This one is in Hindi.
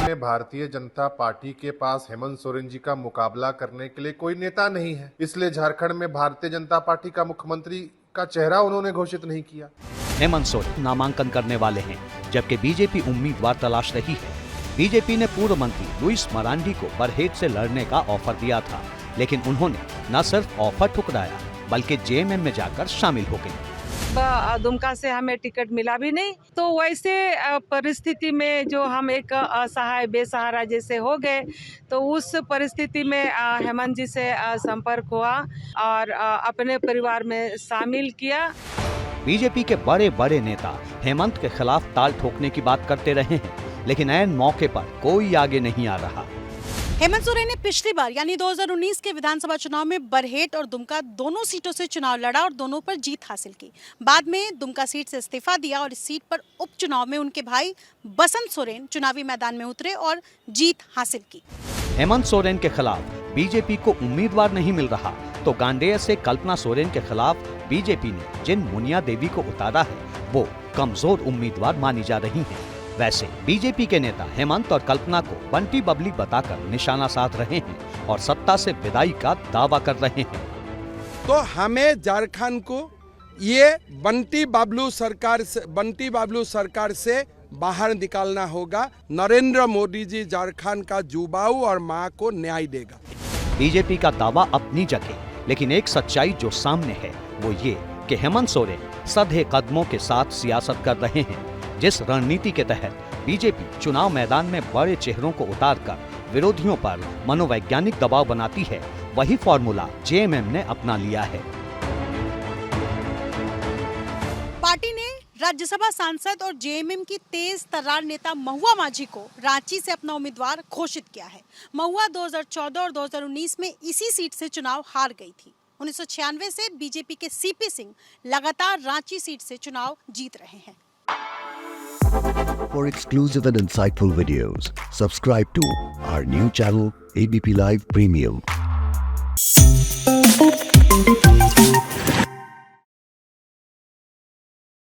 में भारतीय जनता पार्टी के पास हेमंत सोरेन जी का मुकाबला करने के लिए कोई नेता नहीं है, इसलिए झारखंड में भारतीय जनता पार्टी का मुख्यमंत्री का चेहरा उन्होंने घोषित नहीं किया। हेमंत सोरेन नामांकन करने वाले हैं, जबकि बीजेपी उम्मीदवार तलाश रही है। बीजेपी ने पूर्व मंत्री लुइस मरांडी को बरहेट से लड़ने का ऑफर दिया था, लेकिन उन्होंने न सिर्फ ऑफर ठुकराया बल्कि जेएमएम में जाकर शामिल हो गए। दुमका से हमें टिकट मिला भी नहीं, तो वैसे परिस्थिति में जो हम एक असहाय बेसहारा जैसे हो गए, तो उस परिस्थिति में हेमंत जी से संपर्क हुआ और अपने परिवार में शामिल किया। बीजेपी के बड़े बड़े नेता हेमंत के खिलाफ ताल ठोकने की बात करते रहे हैं, लेकिन ऐन मौके पर कोई आगे नहीं आ रहा। हेमंत सोरेन ने पिछली बार यानी 2019 के विधानसभा चुनाव में बरहेट और दुमका दोनों सीटों से चुनाव लड़ा और दोनों पर जीत हासिल की। बाद में दुमका सीट से इस्तीफा दिया और इस सीट पर उपचुनाव में उनके भाई बसंत सोरेन चुनावी मैदान में उतरे और जीत हासिल की। हेमंत सोरेन के खिलाफ बीजेपी को उम्मीदवार नहीं मिल रहा, तो गांडेय से कल्पना सोरेन के खिलाफ बीजेपी ने जिन मुनिया देवी को उतारा है वो कमजोर उम्मीदवार मानी जा रही हैं। वैसे बीजेपी के नेता हेमंत और कल्पना को बंटी बबली बताकर निशाना साध रहे हैं और सत्ता से विदाई का दावा कर रहे हैं। तो हमें झारखंड को ये बंटी बाबलू सरकार से बाहर निकालना होगा। नरेंद्र मोदी जी झारखंड का युवाओं और मां को न्याय देगा। बीजेपी का दावा अपनी जगह, लेकिन एक सच्चाई जो सामने है वो ये कि हेमंत सोरेन सधे कदमों के साथ सियासत कर रहे हैं। जिस रणनीति के तहत बीजेपी चुनाव मैदान में बड़े चेहरों को उतारकर विरोधियों पर मनोवैज्ञानिक दबाव बनाती है, वही फॉर्मूला जेएमएम ने अपना लिया है। पार्टी ने राज्यसभा सांसद और जेएमएम की तेज तर्रार नेता महुआ माझी को रांची से अपना उम्मीदवार घोषित किया है। महुआ 2014 और 2019 में इसी सीट से चुनाव हार गई थी। 1996 से बीजेपी के सीपी सिंह लगातार रांची सीट से चुनाव जीत रहे हैं। For exclusive and insightful videos, subscribe to our new channel ABP Live Premium.